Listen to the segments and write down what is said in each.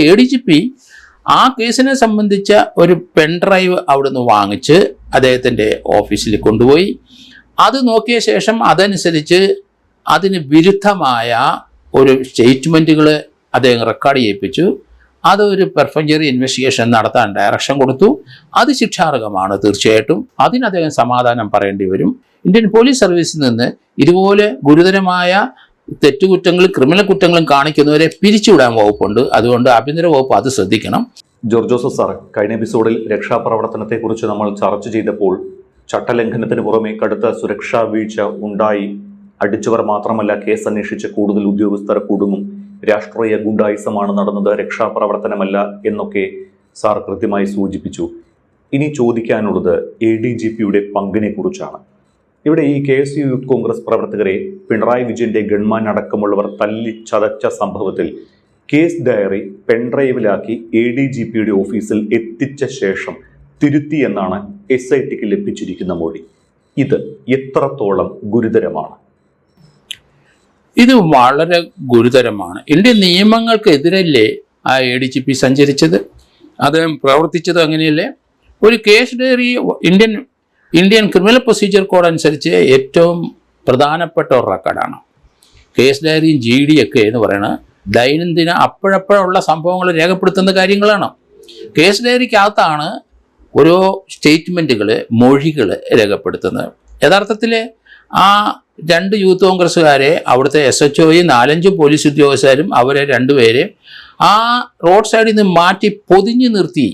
ADGP ആ കേസിനെ സംബന്ധിച്ച ഒരു പെൻഡ്രൈവ് അവിടുന്ന് വാങ്ങിച്ച് അദ്ദേഹത്തിൻ്റെ ഓഫീസിൽ കൊണ്ടുപോയി. അത് നോക്കിയ ശേഷം അതനുസരിച്ച് അതിന് വിരുദ്ധമായ ഒരു സ്റ്റേറ്റ്മെൻറ്റുകൾ അദ്ദേഹം റെക്കോർഡ് ചെയ്യിപ്പിച്ചു. അതൊരു പെർഫഞ്ചറി ഇൻവെസ്റ്റിഗേഷൻ നടത്താൻ ഡയറക്ഷൻ കൊടുത്തു. അത് ശിക്ഷാർഹമാണ് തീർച്ചയായിട്ടും. അതിന് അദ്ദേഹം സമാധാനം പറയേണ്ടി വരും. ഇന്ത്യൻ പോലീസ് സർവീസിൽ നിന്ന് ഇതുപോലെ ഗുരുതരമായ തെറ്റുകുറ്റങ്ങളും ക്രിമിനൽ കുറ്റങ്ങളും കാണിക്കുന്നവരെ പിരിച്ചുവിടാൻ വകുപ്പുണ്ട്. അതുകൊണ്ട് ആഭ്യന്തര വകുപ്പ് അത് ശ്രദ്ധിക്കണം. ജോർജ് ജോസഫ് സാർ, കഴിഞ്ഞ എപ്പിസോഡിൽ രക്ഷാപ്രവർത്തനത്തെക്കുറിച്ച് നമ്മൾ ചർച്ച ചെയ്തപ്പോൾ ചട്ടലംഘനത്തിന് പുറമെ കടുത്ത സുരക്ഷാ വീഴ്ച ഉണ്ടായി, അടിച്ചവർ മാത്രമല്ല കേസ് അന്വേഷിച്ച് കൂടുതൽ ഉദ്യോഗസ്ഥർ കുടുങ്ങും, രാഷ്ട്രീയ ഗുണ്ടായിസമാണ് നടന്നത്, രക്ഷാപ്രവർത്തനമല്ല എന്നൊക്കെ സാർ കൃത്യമായി സൂചിപ്പിച്ചു. ഇനി ചോദിക്കാനുള്ളത് ADGPയുടെ പങ്കിനെ കുറിച്ചാണ്. ഇവിടെ ഈ KSU യൂത്ത് കോൺഗ്രസ് പ്രവർത്തകരെ പിണറായി വിജയന്റെ ഗൺമാൻ അടക്കമുള്ളവർ തല്ലിച്ചതച്ച സംഭവത്തിൽ കേസ് ഡയറി പെൻഡ്രൈവിലാക്കി ADGPയുടെ ഓഫീസിൽ എത്തിച്ച ശേഷം തിരുത്തി എന്നാണ് SITക്ക് ലഭിച്ചിരിക്കുന്ന മൊഴി. ഇത് എത്രത്തോളം ഗുരുതരമാണ്? ഇത് വളരെ ഗുരുതരമാണ്. ഇന്ത്യൻ നിയമങ്ങൾക്കെതിരല്ലേ ആ ADGP സഞ്ചരിച്ചത്? അദ്ദേഹം പ്രവർത്തിച്ചത് അങ്ങനെയല്ലേ? ഒരു case diary Indian criminal procedure code അനുസരിച്ച് ഏറ്റവും പ്രധാനപ്പെട്ട ഒരു റെക്കോർഡാണ്. കേസ് ഡയറിയും GD ഒക്കെ എന്ന് പറയുന്നത് ദൈനംദിന അപ്പോഴപ്പോഴുള്ള സംഭവങ്ങൾ രേഖപ്പെടുത്തുന്ന കാര്യങ്ങളാണ്. കേസ് ഡയറിക്കകത്താണ് ഓരോ സ്റ്റേറ്റ്മെൻറ്റുകൾ, മൊഴികൾ രേഖപ്പെടുത്തുന്നത്. യഥാർത്ഥത്തിൽ ആ 2 യൂത്ത് കോൺഗ്രസ്സുകാരെ, അവിടുത്തെ SHOയും 4-5 പോലീസ് ഉദ്യോഗസ്ഥരും അവരെ 2 പേരെ ആ റോഡ് സൈഡിൽ നിന്ന് മാറ്റി പൊതിഞ്ഞു നിർത്തി.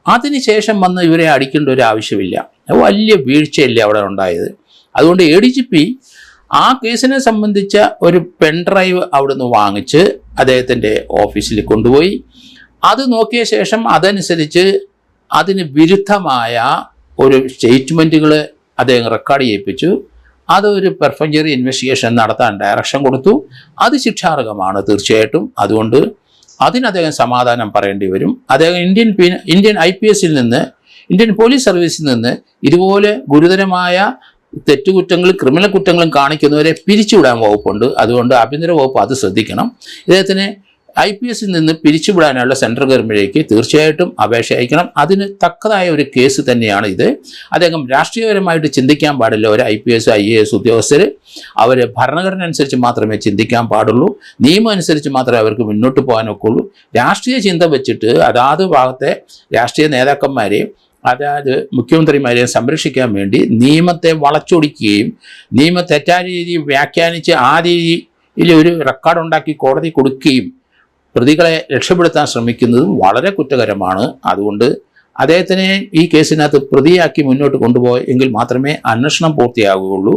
അതിനുശേഷം വന്ന് ഇവരെ അടിക്കേണ്ട ഒരു ആവശ്യമില്ല. വലിയ വീഴ്ചയല്ലേ അവിടെ ഉണ്ടായത്. അതുകൊണ്ട് ADGP ആ കേസിനെ സംബന്ധിച്ച ഒരു പെൻഡ്രൈവ് അവിടുന്ന് വാങ്ങിച്ച് അദ്ദേഹത്തിൻ്റെ ഓഫീസിൽ കൊണ്ടുപോയി. അത് നോക്കിയ ശേഷം അതനുസരിച്ച് അതിന് വിരുദ്ധമായ ഒരു സ്റ്റേറ്റ്മെൻറ്റുകൾ അദ്ദേഹം റെക്കോർഡ് ചെയ്യിപ്പിച്ചു. അതൊരു പെർഫഞ്ചറി ഇൻവെസ്റ്റിഗേഷൻ നടത്താൻ ഡയറക്ഷൻ കൊടുത്തു. അത് ശിക്ഷാർഹമാണ് തീർച്ചയായിട്ടും. അതുകൊണ്ട് അതിന് അദ്ദേഹം സമാധാനം പറയേണ്ടി വരും. അദ്ദേഹം ഇന്ത്യൻ IPSൽ നിന്ന്, ഇന്ത്യൻ പോലീസ് സർവീസിൽ നിന്ന് ഇതുപോലെ ഗുരുതരമായ തെറ്റുകുറ്റങ്ങളും ക്രിമിനൽ കുറ്റങ്ങളും കാണിക്കുന്നവരെ പിരിച്ചുവിടാൻ വകുപ്പുണ്ട്. അതുകൊണ്ട് ആഭ്യന്തര വകുപ്പ് അത് ശ്രദ്ധിക്കണം. ഇദ്ദേഹത്തിന് IPSൽ നിന്ന് പിരിച്ചുവിടാനുള്ള സെൻട്രൽ ഗവൺമെൻറ്റിലേക്ക് തീർച്ചയായിട്ടും അപേക്ഷ അയക്കണം. അതിന് തക്കതായ ഒരു കേസ് തന്നെയാണ് ഇത്. അദ്ദേഹം രാഷ്ട്രീയപരമായിട്ട് ചിന്തിക്കാൻ പാടില്ല. ഒരു IPS IAS ഉദ്യോഗസ്ഥർ അവർ ഭരണഘടന അനുസരിച്ച് മാത്രമേ ചിന്തിക്കാൻ പാടുള്ളൂ. നിയമം അനുസരിച്ച് മാത്രമേ അവർക്ക് മുന്നോട്ട് പോകാനൊക്കെ ഉള്ളൂ. രാഷ്ട്രീയ ചിന്ത വെച്ചിട്ട് അതാത് ഭാഗത്തെ രാഷ്ട്രീയ നേതാക്കന്മാരെയും അതായത് മുഖ്യമന്ത്രിമാരെയും സംരക്ഷിക്കാൻ വേണ്ടി നിയമത്തെ വളച്ചൊടിക്കുകയും നിയമം തെറ്റായ രീതിയിൽ വ്യാഖ്യാനിച്ച് ആ രീതിയിൽ ഒരു റെക്കോർഡ് ഉണ്ടാക്കി കോടതി കൊടുക്കുകയും പ്രതികളെ രക്ഷപ്പെടുത്താൻ ശ്രമിക്കുന്നതും വളരെ കുറ്റകരമാണ്. അതുകൊണ്ട് അദ്ദേഹത്തിനെ ഈ കേസിനകത്ത് പ്രതിയാക്കി മുന്നോട്ട് കൊണ്ടുപോയെങ്കിൽ മാത്രമേ അന്വേഷണം പൂർത്തിയാകുകയുള്ളൂ.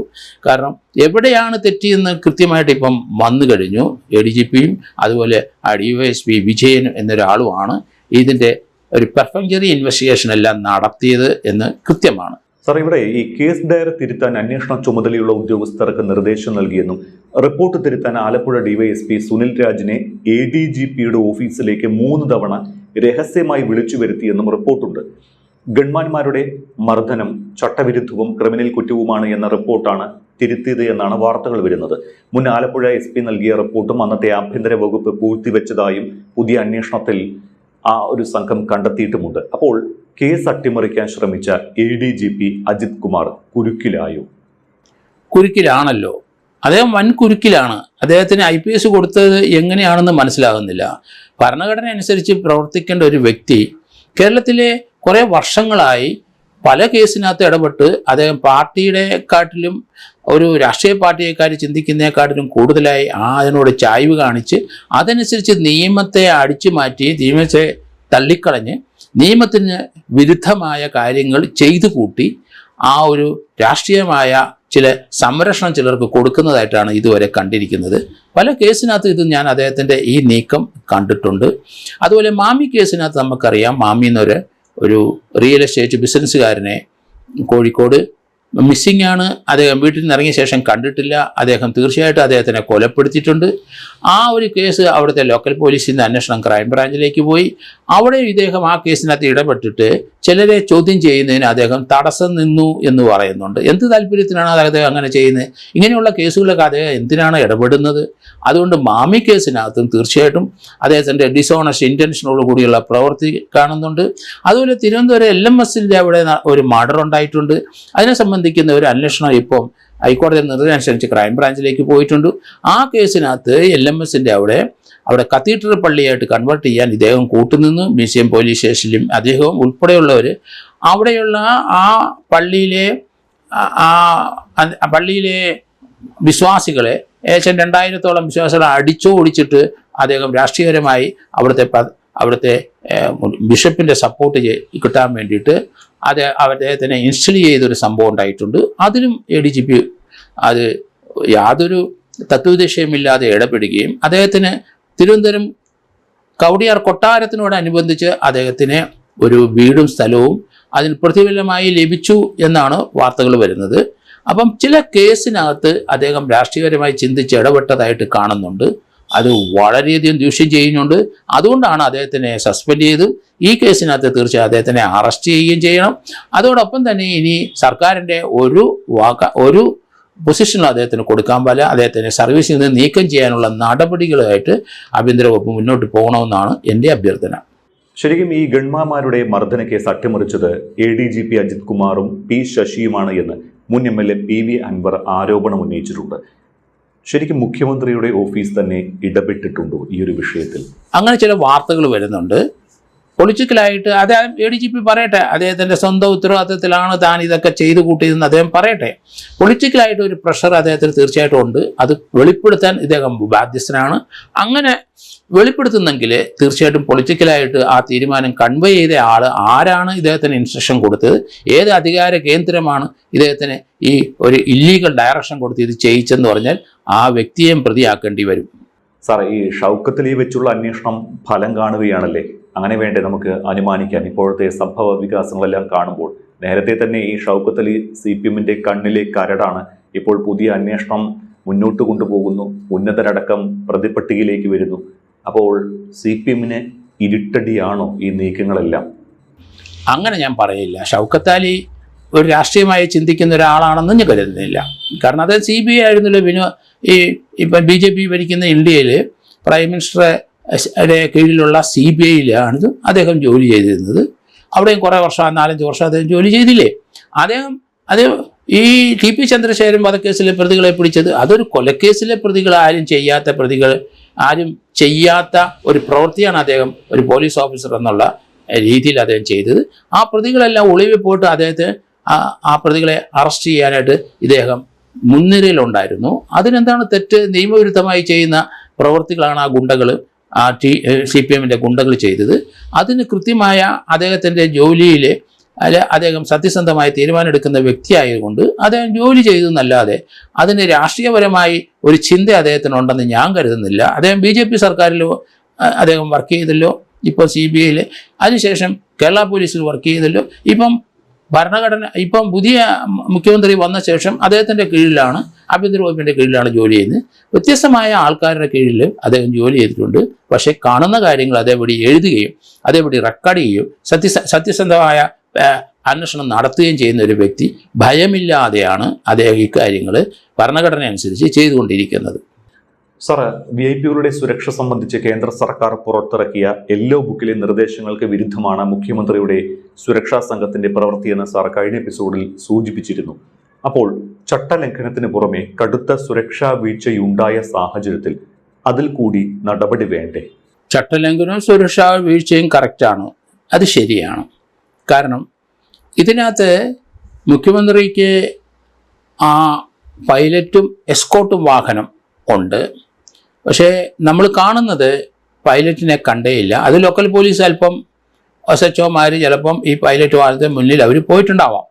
കാരണം എവിടെയാണ് തെറ്റിയെന്ന് കൃത്യമായിട്ട് ഇപ്പം വന്നു കഴിഞ്ഞു. ADGPയും അതുപോലെ DYSP വിജയൻ എന്നൊരാളുമാണ് ഇതിൻ്റെ ഒരു പെർഫഞ്ചറി ഇൻവെസ്റ്റിഗേഷൻ എല്ലാം നടത്തിയത് എന്ന് കൃത്യമാണ്. സാർ, ഇവിടെ ഈ കേസ് ഡയറി തിരുത്താൻ അന്വേഷണ ചുമതലയുള്ള ഉദ്യോഗസ്ഥർക്ക് നിർദ്ദേശം നൽകിയെന്നും റിപ്പോർട്ട് തിരുത്താൻ ആലപ്പുഴ DYSP സുനിൽ രാജിനെ ADGPയുടെ ഓഫീസിലേക്ക് 3 തവണ രഹസ്യമായി വിളിച്ചു വരുത്തിയെന്നും റിപ്പോർട്ടുണ്ട്. ഗൺമാന്മാരുടെ മർദ്ദനം ചട്ടവിരുദ്ധവും ക്രിമിനൽ കുറ്റവുമാണ് എന്ന റിപ്പോർട്ടാണ് തിരുത്തിയത് എന്നാണ് വാർത്തകൾ വരുന്നത്. മുൻ ആലപ്പുഴ SP നൽകിയ റിപ്പോർട്ടും അന്നത്തെ ആഭ്യന്തര വകുപ്പ് പൂഴ്ത്തിവെച്ചതായും പുതിയ അന്വേഷണത്തിൽ ആ ഒരു സംഘം കണ്ടെത്തിയിട്ടുമുണ്ട്. അപ്പോൾ കേസ് അട്ടിമറിക്കാൻ ശ്രമിച്ച ADGP അജിത് കുമാർ കുരുക്കിലായോ? കുരുക്കിലാണല്ലോ. അദ്ദേഹം വൻ കുരുക്കിലാണ്. അദ്ദേഹത്തിന് IPS കൊടുത്തത് എങ്ങനെയാണെന്ന് മനസ്സിലാകുന്നില്ല. ഭരണഘടന അനുസരിച്ച് പ്രവർത്തിക്കേണ്ട ഒരു വ്യക്തി കേരളത്തിലെ കുറേ വർഷങ്ങളായി പല കേസിനകത്ത് ഇടപെട്ട് അദ്ദേഹം പാർട്ടിയുടെക്കാട്ടിലും ഒരു രാഷ്ട്രീയ പാർട്ടിയെക്കാർ ചിന്തിക്കുന്നതിനെക്കാട്ടിലും കൂടുതലായി അതിനോട് ചായ്വ് കാണിച്ച് അതനുസരിച്ച് നിയമത്തെ അടിച്ചു മാറ്റി നിയമത്തെ തള്ളിക്കളഞ്ഞ് നിയമത്തിന് വിരുദ്ധമായ കാര്യങ്ങൾ ചെയ്തു കൂട്ടി ആ ഒരു രാഷ്ട്രീയമായ ചില സംരക്ഷണം ചിലർക്ക് കൊടുക്കുന്നതായിട്ടാണ് ഇതുവരെ കണ്ടിരിക്കുന്നത്. പല കേസിനകത്ത് ഇത് ഞാൻ അദ്ദേഹത്തിൻ്റെ ഈ നീക്കം കണ്ടിട്ടുണ്ട്. അതുപോലെ മാമി കേസിനകത്ത് നമുക്കറിയാം, മാമി ഒരു റിയൽ എസ്റ്റേറ്റ് ബിസിനസ്സുകാരനെ കോഴിക്കോട് മിസ്സിംഗ് ആണ്. അദ്ദേഹം വീട്ടിൽ നിന്ന് ഇറങ്ങിയ ശേഷം കണ്ടിട്ടില്ല. അദ്ദേഹം തീർച്ചയായിട്ടും അദ്ദേഹത്തിനെ കൊലപ്പെടുത്തിയിട്ടുണ്ട്. ആ ഒരു കേസ് അവിടുത്തെ ലോക്കൽ പോലീസിൽ നിന്ന് അന്വേഷണം ക്രൈംബ്രാഞ്ചിലേക്ക് പോയി. അവിടെ ഇദ്ദേഹം ആ കേസിനകത്ത് ഇടപെട്ടിട്ട് ചിലരെ ചോദ്യം ചെയ്യുന്നതിന് അദ്ദേഹം തടസ്സം നിന്നു എന്ന് പറയുന്നുണ്ട്. എന്ത് താല്പര്യത്തിനാണ് അദ്ദേഹം അങ്ങനെ ചെയ്യുന്നത്? ഇങ്ങനെയുള്ള കേസുകളൊക്കെ അദ്ദേഹം എന്തിനാണ് ഇടപെടുന്നത്? അതുകൊണ്ട് മാമി കേസിനകത്തും തീർച്ചയായിട്ടും അദ്ദേഹത്തിൻ്റെ ഡിസോണസ്റ്റ് ഇൻറ്റൻഷനോട് കൂടിയുള്ള പ്രവൃത്തി കാണുന്നുണ്ട്. അതുപോലെ തിരുവനന്തപുരം LMSൻ്റെ അവിടെ ഒരു മർഡർ ഉണ്ടായിട്ടുണ്ട്. അതിനെ സംബന്ധിക്കുന്ന ഒരു അന്വേഷണം ഇപ്പം ഹൈക്കോടതി നിർദ്ദേശമനുസരിച്ച് ക്രൈംബ്രാഞ്ചിലേക്ക് പോയിട്ടുണ്ട്. ആ കേസിനകത്ത് LMSൻ്റെ അവിടെ കത്തീഡ്രൽ പള്ളിയായിട്ട് കൺവേർട്ട് ചെയ്യാൻ ഇദ്ദേഹം കൂട്ടുനിന്നു. മ്യൂസിയം പോലീസ് സ്റ്റേഷനിലും അദ്ദേഹവും ഉൾപ്പെടെയുള്ളവർ അവിടെയുള്ള ആ പള്ളിയിലെ വിശ്വാസികളെ ഏകദേശം 2000-ഓളം വിശ്വാസികളെ ഓടിച്ചിട്ട് അദ്ദേഹം രാഷ്ട്രീയപരമായി അവിടുത്തെ ബിഷപ്പിൻ്റെ സപ്പോർട്ട് കിട്ടാൻ വേണ്ടിയിട്ട് അദ്ദേഹത്തിനെ ഇൻസ്റ്റൽ ചെയ്തൊരു സംഭവം ഉണ്ടായിട്ടുണ്ട്. അതിലും ADGP അത് യാതൊരു തത്വദിശയുമില്ലാതെ ഇടപെടുകയും അദ്ദേഹത്തിന് തിരുവനന്തപുരം കവടിയാർ കൊട്ടാരത്തിനോടനുബന്ധിച്ച് അദ്ദേഹത്തിന് ഒരു വീടും സ്ഥലവും അതിന് പ്രതിഫലമായി ലഭിച്ചു എന്നാണ് വാർത്തകൾ വരുന്നത്. അപ്പം ചില കേസിനകത്ത് അദ്ദേഹം രാഷ്ട്രീയപരമായി ചിന്തിച്ച് ഇടപെട്ടതായിട്ട് കാണുന്നുണ്ട്. അത് വളരെയധികം ദൂഷ്യം ചെയ്യുന്നുണ്ട്. അതുകൊണ്ടാണ് അദ്ദേഹത്തിനെ സസ്പെൻഡ് ചെയ്ത് ഈ കേസിനകത്ത് തീർച്ചയായും അദ്ദേഹത്തിനെ അറസ്റ്റ് ചെയ്യുകയും ചെയ്യണം. അതോടൊപ്പം തന്നെ ഇനി സർക്കാരിൻ്റെ ഒരു പൊസിഷനിൽ അദ്ദേഹത്തിന് കൊടുക്കാൻ പാടില്ല. അദ്ദേഹത്തിനെ സർവീസിൽ നിന്ന് നീക്കം ചെയ്യാനുള്ള നടപടികളുമായിട്ട് ആഭ്യന്തര വകുപ്പ് മുന്നോട്ട് പോകണമെന്നാണ് എൻ്റെ അഭ്യർത്ഥന. ശരിക്കും ഈ ഗൺമാന്മാരുടെ മർദ്ദന കേസ് അട്ടിമറിച്ചത് ADGP അജിത് കുമാറും P ശശിയുമാണ് എന്ന് മുൻ MLA PV അൻവർ ആരോപണം ഉന്നയിച്ചിട്ടുണ്ട്. ശരിക്കും മുഖ്യമന്ത്രിയുടെ ഓഫീസ് തന്നെ ഇടപെട്ടിട്ടുണ്ടോ ഈ ഒരു വിഷയത്തിൽ? അങ്ങനെ ചില വാർത്തകൾ വരുന്നുണ്ട്. പൊളിറ്റിക്കലായിട്ട് അദ്ദേഹം ADGP പറയട്ടെ, അദ്ദേഹത്തിൻ്റെ സ്വന്തം ഉത്തരവാദിത്തത്തിലാണ് താൻ ഇതൊക്കെ ചെയ്തു കൂട്ടിയതെന്ന് അദ്ദേഹം പറയട്ടെ. പൊളിറ്റിക്കലായിട്ട് ഒരു പ്രഷർ അദ്ദേഹത്തിന് തീർച്ചയായിട്ടും ഉണ്ട്. അത് വെളിപ്പെടുത്താൻ ഇദ്ദേഹം ബാധ്യസ്ഥനാണ്. അങ്ങനെ വെളിപ്പെടുത്തുന്നെങ്കിൽ തീർച്ചയായിട്ടും പൊളിറ്റിക്കലായിട്ട് ആ തീരുമാനം കൺവേ ചെയ്ത ആൾ ആരാണ് ഇദ്ദേഹത്തിന് ഇൻസ്ട്രക്ഷൻ കൊടുത്തത്, ഏത് അധികാര കേന്ദ്രമാണ് ഇദ്ദേഹത്തിന് ഈ ഒരു ഇല്ലീഗൽ ഡയറക്ഷൻ കൊടുത്ത് ഇത് ചെയ്യിച്ചെന്ന് പറഞ്ഞാൽ ആ വ്യക്തിയെയും പ്രതിയാക്കേണ്ടി വരും. സാർ, ഈ ഷൗക്കത്ത് അലി വെച്ചുള്ള അന്വേഷണം ഫലം കാണുകയാണല്ലേ? അങ്ങനെ വേണ്ടേ നമുക്ക് അനുമാനിക്കാൻ? ഇപ്പോഴത്തെ സംഭവ വികാസങ്ങളെല്ലാം കാണുമ്പോൾ നേരത്തെ തന്നെ ഈ ഷൗക്കത്ത് അലി CPMന്റെ കണ്ണിലെ കരടാണ്. ഇപ്പോൾ പുതിയ അന്വേഷണം മുന്നോട്ട് കൊണ്ടുപോകുന്നു. ഉന്നതരടക്കം പ്രതിപട്ടികയിലേക്ക് വരുന്നു. അപ്പോൾ CPMന് ഇരുട്ടടിയാണോ ഈ നീക്കങ്ങളെല്ലാം? അങ്ങനെ ഞാൻ പറയില്ല. ഷൗക്കത്ത് അലി ഒരു രാഷ്ട്രീയമായി ചിന്തിക്കുന്ന ഒരാളാണെന്ന് ഞാൻ കരുതുന്നില്ല. കാരണം അത് CBI ആയിരുന്നല്ലോ. ഇപ്പം BJP ഭരിക്കുന്ന ഇന്ത്യയിൽ പ്രൈം മിനിസ്റ്ററുടെ കീഴിലുള്ള CBIയിലാണ് അദ്ദേഹം ജോലി ചെയ്തിരുന്നത്. അവിടെയും കുറേ വർഷം, 4-5 വർഷം അദ്ദേഹം ജോലി ചെയ്തില്ലേ? അത് ഈ TP ചന്ദ്രശേഖരൻ വധക്കേസിലെ പ്രതികളെ പിടിച്ചത് അതൊരു കൊലക്കേസിലെ പ്രതികൾ, ആരും ചെയ്യാത്ത ഒരു പ്രവൃത്തിയാണ് അദ്ദേഹം ഒരു പോലീസ് ഓഫീസർ എന്നുള്ള രീതിയിൽ അദ്ദേഹം ചെയ്തത്. ആ പ്രതികളെല്ലാം ഒളിവിൽ പോയിട്ട് അദ്ദേഹത്തെ ആ പ്രതികളെ അറസ്റ്റ് ചെയ്യാനായിട്ട് ഇദ്ദേഹം മുൻനിരയിലുണ്ടായിരുന്നു. അതിനെന്താണ് തെറ്റ്? നിയമവിരുദ്ധമായി ചെയ്യുന്ന പ്രവൃത്തികളാണ് ആ ഗുണ്ടകൾ, CPMന്റെ ഗുണ്ടകൾ ചെയ്തത്. അതിന് കൃത്യമായ അദ്ദേഹത്തിൻ്റെ ജോലിയിൽ അദ്ദേഹം സത്യസന്ധമായി തീരുമാനമെടുക്കുന്ന വ്യക്തിയായതുകൊണ്ട് അദ്ദേഹം ജോലി ചെയ്തെന്നല്ലാതെ അതിന് രാഷ്ട്രീയപരമായി ഒരു ചിന്ത അദ്ദേഹത്തിനുണ്ടെന്ന് ഞാൻ കരുതുന്നില്ല. അദ്ദേഹം BJP സർക്കാരിൽ അദ്ദേഹം വർക്ക് ചെയ്തല്ലോ, ഇപ്പോൾ CBIയിൽ, അതിനുശേഷം കേരള പോലീസിൽ വർക്ക് ചെയ്തല്ലോ. ഇപ്പം പുതിയ മുഖ്യമന്ത്രി വന്ന ശേഷം അദ്ദേഹത്തിൻ്റെ കീഴിലാണ്, ആഭ്യന്തര വകുപ്പിൻ്റെ കീഴിലാണ് ജോലി ചെയ്യുന്നത്. വ്യത്യസ്തമായ ആൾക്കാരുടെ കീഴിൽ അദ്ദേഹം ജോലി ചെയ്തിട്ടുണ്ട്. പക്ഷേ കാണുന്ന കാര്യങ്ങൾ അതേപടി എഴുതുകയും അതേപടി റെക്കോർഡ് ചെയ്യുകയും സത്യസന്ധമായ അന്വേഷണം നടത്തുകയും ചെയ്യുന്ന ഒരു വ്യക്തി ഭയമില്ലാതെയാണ് അദ്ദേഹം ഇക്കാര്യങ്ങൾ ഭരണഘടന അനുസരിച്ച് ചെയ്തുകൊണ്ടിരിക്കുന്നത്. സാർ, VIP-കളുടെ സുരക്ഷ സംബന്ധിച്ച് കേന്ദ്ര സർക്കാർ പുറത്തിറക്കിയ യെല്ലോ ബുക്കിലെ നിർദ്ദേശങ്ങൾക്ക് വിരുദ്ധമാണ് മുഖ്യമന്ത്രിയുടെ സുരക്ഷാ സംഘത്തിന്റെ പ്രവൃത്തിയെന്ന് സാർ കഴിഞ്ഞ എപ്പിസോഡിൽ സൂചിപ്പിച്ചിരുന്നു. അപ്പോൾ ചട്ടലംഘനത്തിന് പുറമെ കടുത്ത സുരക്ഷാ വീഴ്ചയുണ്ടായ സാഹചര്യത്തിൽ അതിൽ കൂടി നടപടി വേണ്ടേ? ചട്ടലംഘനവും സുരക്ഷാ വീഴ്ചയും കറക്റ്റാണ്, അത് ശരിയാണ്. കാരണം ഇതിനകത്ത് മുഖ്യമന്ത്രിക്ക് ആ പൈലറ്റും എസ്കോർട്ടും വാഹനം ഉണ്ട്. പക്ഷേ നമ്മൾ കാണുന്നത് പൈലറ്റിനെ കണ്ടേയില്ല. അത് ലോക്കൽ പോലീസ് അല്പം SHOമാർ ചിലപ്പം ഈ പൈലറ്റ് വാഹനത്തിന് മുന്നിൽ അവർ പോയിട്ടുണ്ടാവാം.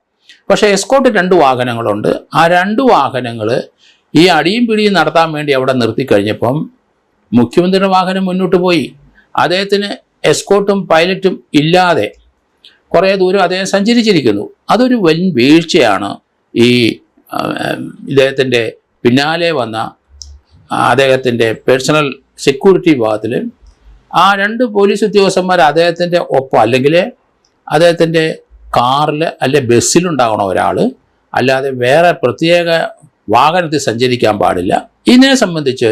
പക്ഷേ എസ്കോർട്ട് 2 വാഹനങ്ങളുണ്ട്. ആ 2 വാഹനങ്ങൾ ഈ അടിയും പിടിയും നടത്താൻ വേണ്ടി അവിടെ നിർത്തിക്കഴിഞ്ഞപ്പം മുഖ്യമന്ത്രിയുടെ വാഹനം മുന്നോട്ട് പോയി. അദ്ദേഹത്തിന് എസ്കോർട്ടും പൈലറ്റും ഇല്ലാതെ കുറേ ദൂരം അദ്ദേഹം സഞ്ചരിച്ചിരിക്കുന്നു. അതൊരു വൻ വീഴ്ചയാണ്. ഈ ഇദ്ദേഹത്തിൻ്റെ പിന്നാലെ വന്ന അദ്ദേഹത്തിൻ്റെ പേഴ്സണൽ സെക്യൂരിറ്റി വിഭാഗത്തിൽ ആ 2 പോലീസ് ഉദ്യോഗസ്ഥന്മാർ അദ്ദേഹത്തിൻ്റെ ഒപ്പം, അല്ലെങ്കിൽ അദ്ദേഹത്തിൻ്റെ കാറിൽ അല്ലെ ബസ്സിലുണ്ടാകണം ഒരാൾ, അല്ലാതെ വേറെ പ്രത്യേക വാഹനത്തിൽ സഞ്ചരിക്കാൻ പാടില്ല. ഇതിനെ സംബന്ധിച്ച്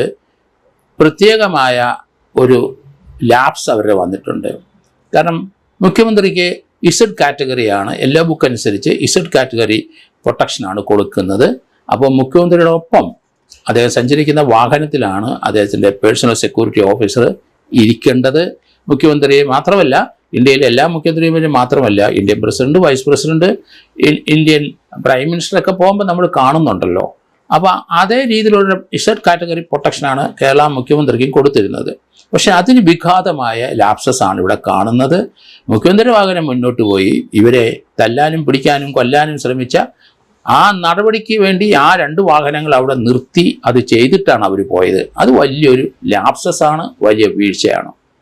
പ്രത്യേകമായ ഒരു ലാപ്സ് അവരുടെ വന്നിട്ടുണ്ട്. കാരണം മുഖ്യമന്ത്രിക്ക് ഇസഡ് കാറ്റഗറിയാണ്, എല്ലാ ബുക്ക് അനുസരിച്ച് ഇസഡ് കാറ്റഗറി പ്രൊട്ടക്ഷനാണ് കൊടുക്കുന്നത്. അപ്പോൾ മുഖ്യമന്ത്രിയുടെ ഒപ്പം അദ്ദേഹം സഞ്ചരിക്കുന്ന വാഹനത്തിലാണ് അദ്ദേഹത്തിൻ്റെ പേഴ്സണൽ സെക്യൂരിറ്റി ഓഫീസർ ഇരിക്കേണ്ടത്. മുഖ്യമന്ത്രി മാത്രമല്ല, ഇന്ത്യയിലെ എല്ലാ മുഖ്യമന്ത്രിമാരും മാത്രമല്ല, Indian president, vice president, Indian prime മിനിസ്റ്ററൊക്കെ പോകുമ്പോൾ നമ്മൾ കാണുന്നുണ്ടല്ലോ. അപ്പോൾ അതേ രീതിയിലുള്ള ഇസഡ് കാറ്റഗറി പ്രൊട്ടക്ഷനാണ് കേരള മുഖ്യമന്ത്രിക്കും കൊടുത്തിരുന്നത്. പക്ഷെ അതിന് വിഘാതമായ ലാപ്സസ് ആണ് ഇവിടെ കാണുന്നത്. മുഖ്യമന്ത്രി വാഹനം മുന്നോട്ട് പോയി ഇവരെ തല്ലാനും പിടിക്കാനും കൊല്ലാനും ശ്രമിച്ച ആ നടപടിക്ക് വേണ്ടി ആ 2 വാഹനങ്ങൾ അവിടെ നിർത്തി അത് ചെയ്തിട്ടാണ് അവർ പോയത്. അത് വലിയൊരു ലാപ്സസ് ആണ്, വലിയ വീഴ്ചയാണ്.